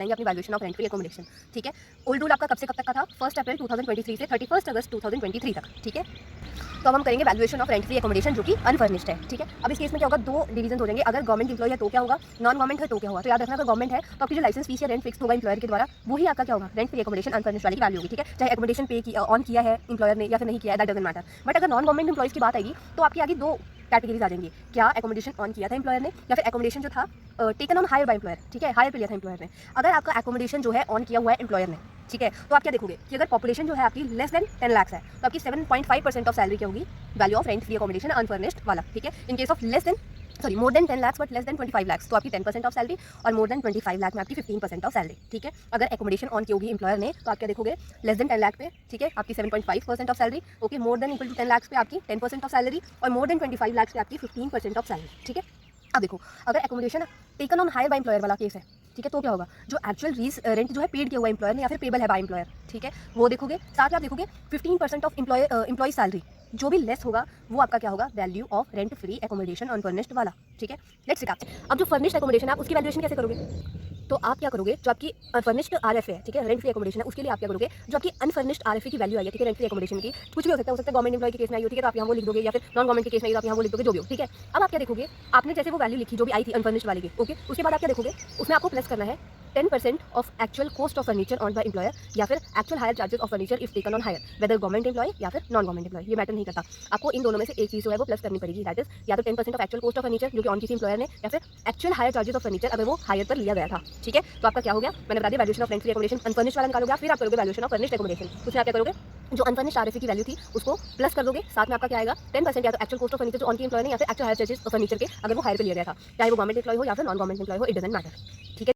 जाएंगे अपनी valuation of rent free accommodation. ठीक है, ओल्ड रूल आपका कब से कब तक का था? 1 अप्रैल 2023 से 31 अगस्त 2023 तक। ठीक है, तो अब हम करेंगे valuation of rent free accommodation जो कि अनफर्निश्ड है। ठीक है, अब इस केस में क्या होगा, दो डिवीजन हो जाएंगे। अगर गवर्नमेंट एम्प्लॉय है तो क्या होगा, नॉन गवर्नमेंट है तो क्या होगा। तो याद रखना, अगर गवर्नमेंट है तो आपकी जो लाइसेंस फीस या रेंट फिक्स होगा एम्प्लॉयर के द्वारा, वही आपका क्या होगा, रेंट फ्री एकोमोडेशन अनफर्निश्ड वाली की वैल्यू होगी। ठीक है, चाहे एकोमोडेशन पे की ऑन किया है एम्प्लॉयर ने या फिर नहीं किया है, दैट डजंट मैटर। बट अगर नॉन गवर्नमेंट एम्प्लॉयज की बात आएगी तो आपकी आगे दो कैटेगरीज आ जाएंगी, क्या एकोमोडेशन ऑन किया था एम्प्लॉयर ने या फिर एकोमोडेशन जो था taken on hire by employer. ठीक है, हायर पे लिया था एम्प्लॉयर ने। अगर आपका एकोमोडेशन जो है ऑन किया हुआ है एम्प्लॉयर ने, ठीक है, तो आप क्या देखोगे कि अगर पॉपुलेशन जो है आपकी लेस देन 10 लाख है तो आपकी 7.5% ऑफ सैलरी क्या होगी, value of rent free accommodation unfurnished वाला। ठीक है, in case of more than 10 lakh but less than 25 lakh तो आपकी 10% ऑफ सैलरी, और मोर देन 25 लाख में आपकी 15% ऑफ सैलरी। ठीक है, अगर एकोमोडेशन ऑन की होगी एम्प्लॉयर ने तो आप क्या देखोगे, लेस देन 10 लाख पे, ठीक है, आपकी 7.5% of salary. Okay, more than equal to 10 lakh पे आपकी 10% ऑफ सैलरी, और मोर देन 25 लाख पे आपकी 15% ऑफ सैलरी। ठीक है, अब देखो, अगर accommodation taken on hire by employer वाला केस है, ठीक है, तो क्या होगा, जो एक्चुअल रेंट जो है पेड किया हुआ एम्प्लॉयर ने या फिर पेबल है बाय एम्प्लॉयर, ठीक है, वो देखोगे। साथ में आप देखोगे 15% ऑफ एम्प्लॉय सैलरी, जो भी लेस होगा वो आपका क्या होगा, value of rent free accommodation unfurnished वाला। ठीक है, लेट्स रिकैप। अब जो फर्निश्ड एकोमोडेशन है आप उसकी वैल्यूएशन कैसे करोगे, तो आप क्या करोगे, जो आपकी अनफर्निश्ड आरएफए है, ठीक है, रेंट फ्री एकोमोडेशन है, उसके लिए आप क्या करोगे, जो आपकी अनफर्निश्ड आरएफए की वैल्यू आई है, ठीक है, रेंट फ्री एकोमोडेशन की, कुछ भी हो सकता है गवर्नमेंट एम्प्लॉय के केस में आई हो, ठीक है, तो आप यहाँ वो लिख दोगे, या फिर नॉन गवर्नमेंट के केस में आई तो आप यहाँ वो लिख दोगे, जो भी हो। ठीक है, अब आप क्या देखोगे, आपने जैसे वो वैल्यू लिखी जो भी आई थी अनफर्निश्ड वाले की, ओके, उसके बाद आप क्या देखोगे, उसमें आपको प्लस करना है 10% of actual cost of furniture on by employer या फिर actual hire charges of furniture if taken on hire, whether government employ या फिर नॉन गवर्नमेंट एम्प्लॉय, ये मैटर नहीं करता। आपको इन दोनों में से एक चीज जो है वो प्लस करनी पड़ेगी, दैट इज या तो 10% of actual cost of furniture जो कि ऑन किसी एम्प्लॉयर ने, या फिर actual hire charges of furniture अगर वो हायर पर लिया गया था। ठीक है, तो आपका क्या हो गया, मैंने बता दिया, valuation of rent free accommodation unfurnished वाला निकालोगे, फिर आप करोगे वैल्यूएशन ऑफ फर्निश्ड एकोमोडेशन। उसमें आप क्या करोगे, जो अनफर्निश्ड आरएफए की वैल्यू थी उसको प्लस कर दोगे, साथ में आपका क्या आएगा 10% या तो एक्चुअल कॉस्ट ऑफ फर्नीचर जो ऑन की एम्प्लॉय ने या फिर actual hire charges of furniture के अगर वो हायर पे लिया गया था, चाहे वो गवर्नमेंट एम्प्लॉय हो या फिर नॉन गवर्नमेंट एम्प्लॉय हो, इट डजंट मैटर। ठीक है।